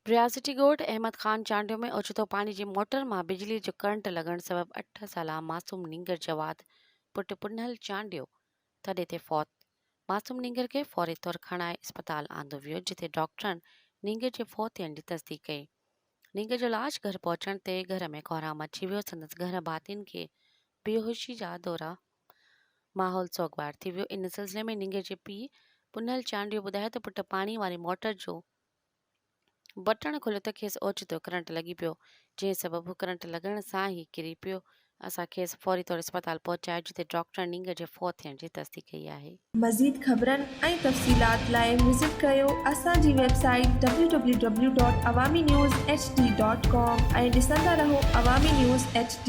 रियासती ॻोठ अहमद ख़ान चांडियो में ओचितो पानी जी मोटर मां बिजली जो करंट लॻण सबबि 8 साला मासूम नींगर जवाद पुट पुनहल चांडियो थॾे ते फौत। मासूम नींगर खे फौरी तौर खणाए अस्पताल आंदो वियो, जिथे डॉक्टरनि नींगर जे फौत थियण जी तस्दीक कई। नींगर जो लाश घर पहुचण ते घर में कोहराम अची वियो। संदसि घर भातियुनि खे बेहोशी जा दौरा, माहौल सोगवार थी वियो। इन सिलसिले में नींगर जे पीउ पुनहल चांडियो ॿुधायो त पुट पाणी वारी मोटर जो बटण खोलियो त खेसि ओचितो करंट लॻी पियो, जंहिं सबबु करंट लॻण सां ई किरी पियो। असां खेसि फौरी तौर अस्पताल पहुचायो, जिते डॉक्टर नींगर जे फौत थियण जी तस्दीक कई आहे। मज़ीद ख़बरनि ऐं तफ़सीलात लाइ विज़िट कयो असांजी वेबसाइट www.awamiNewsHD.com ऐं ॾिसंदा रहो अवामी न्यूज़ HD।